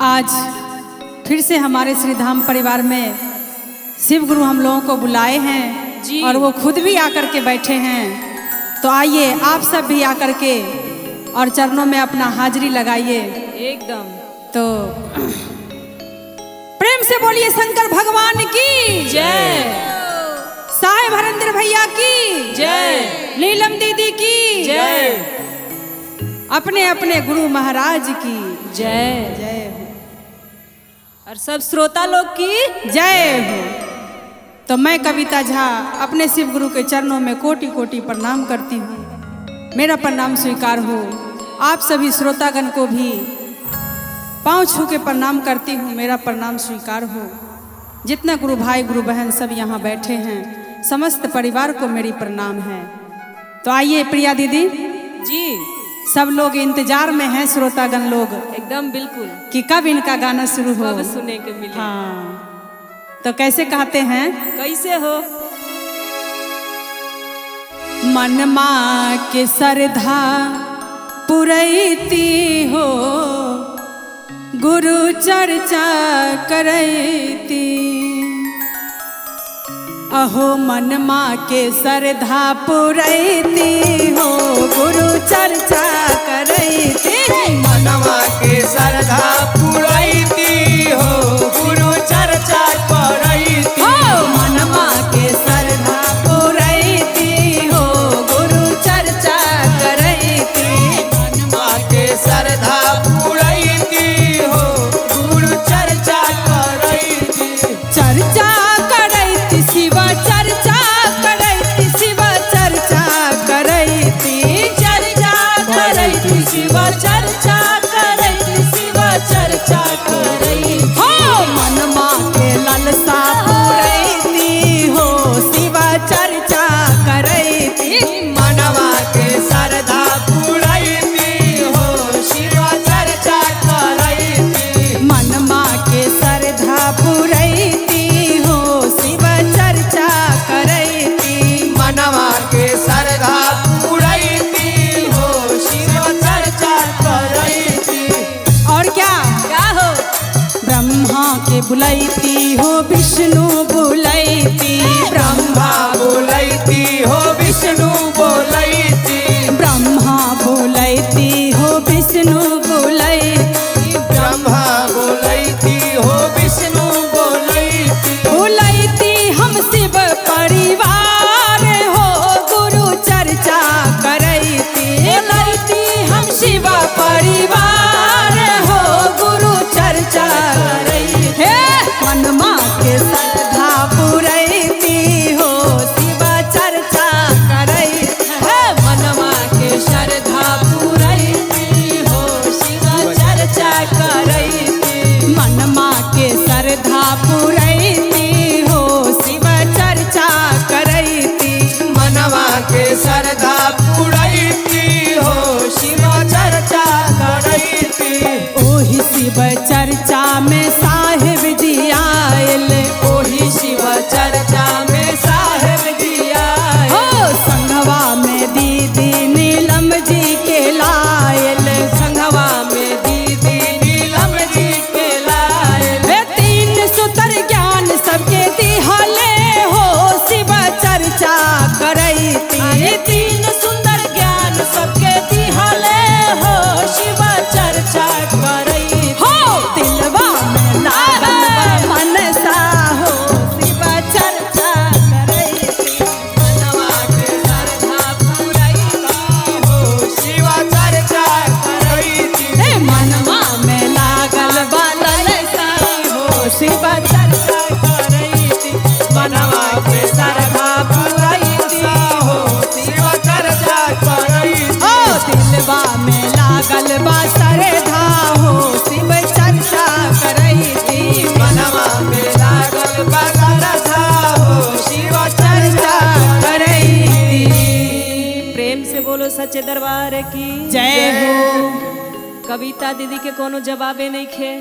आज फिर से हमारे श्री धाम परिवार में शिव गुरु हम लोगों को बुलाए हैं जी। और वो खुद भी आकर के बैठे हैं, तो आइए आप सब भी आकर के और चरणों में अपना हाजिरी लगाइए एकदम। तो प्रेम से बोलिए शंकर भगवान की जय, साहेब हरेंद्र भैया की जय, नीलम दीदी की जय, अपने अपने गुरु महाराज की जय जय हो, और सब श्रोता लोग की जय हो। तो मैं कविता झा अपने शिव गुरु के चरणों में कोटि कोटि प्रणाम करती हूँ। मेरा प्रणाम स्वीकार हो। आप सभी श्रोतागण को भी पांव छू के प्रणाम करती हूँ, मेरा प्रणाम स्वीकार हो। जितना गुरु भाई गुरु बहन सब यहाँ बैठे हैं, समस्त परिवार को मेरी प्रणाम है। तो आइए प्रिया दीदी जी, सब लोग इंतजार में हैं, श्रोतागण लोग एकदम बिल्कुल कि कब इनका गाना शुरू हो, कब सुने के मिले। हाँ, तो कैसे कहते हैं? कैसे हो? मनमा के श्रद्धा पुरैती हो, गुरु चर्चा करैती। अहो मनमा के श्रद्धा पुरैती हो, गुरु चर्चा करैती। मनवा के श्रद्धा पुरैती हो, गुरु चर्चा करैती। हो मनमा के श्रद्धा पुरैती हो, गुरु चर्चा करैती। मनवा के श्रद्धा पुरैती हो, गुरु चर्चा करैती। चर्चा करैती शिव चर्चा करैती, शिव चर्चा करैती। चर्चा करैती शिव चर्चा करैती, शिव चर्चा करैती। हो मनमा के लालसा पुरैती हो, शिव चर्चा करैती। मनवा के श्रद्धा पुरैती हो, शिव चर्चा करैती। मनमा के श्रद्धा पुरैती हो, शिव चर्चा करैती। मनवा के श्रद्धा पुरैती हो, शिव चर्चा करैती। और क्या क्या हो? ब्रह्मा के बुलैती हो, विष्णु बुलैती। ब्रह्मा बोलैती हो, विष्णु बोलैती। ब्रह्मा बुलैती हो, विष्णु बुलैती। ब्रह्मा बोलैती हो, विष्णु बोलैती। बुलैती हम शिव परिवार हो, गुरु चर्चा करैती। बुलैती हम शिव परिवार हो, गुरु चर्चा करैती। हे मनमा के श्रद्धा पुरैती हो, शिव चर्चा करैती। हे मनवा के श्रद्धा पुरैती हो, शिव चर्चा करैती। मनमा के श्रद्धा पुरैती हो, शिव चर्चा करैती। मनवा के श्रद्धा पुरैती हो, शिव चर्चा करैती। ओही शिव चर्चा में साहेब जी आयल, ओही शिव चर्चा में साहेब जी आए। हो संघवा में दीदी नीलम जी के लायल। संघवा में दीदी नीलम जी के लाए। वे तीन सुतर ज्ञान सबके दिहले हो, शिव चर्चा करैती। अरे तीन सुंदर ज्ञान सबके दिहले हो, शिव चर्चा करैती। हो दिलवा में लागल मनसा हो, शिव चर्चा करैती। मनवा के श्रद्धा पुरैती हो, शिव चर्चा करैती। हे मनवा में लागल मनसा हो, शिव चर्चा करैती। मनवा के श्रद्धा पुरैती हो, शिव चर्चा करैती। ओ दिलवा में लागल बा श्रद्धा हो, शिव चर्चा करैती। मनवा में लागल बा श्रद्धा हो, शिव चर्चा करैती। प्रेम से बोलो सच्चे दरबार की जय हो। कविता दीदी के कोनो जवाबे नहीं खे।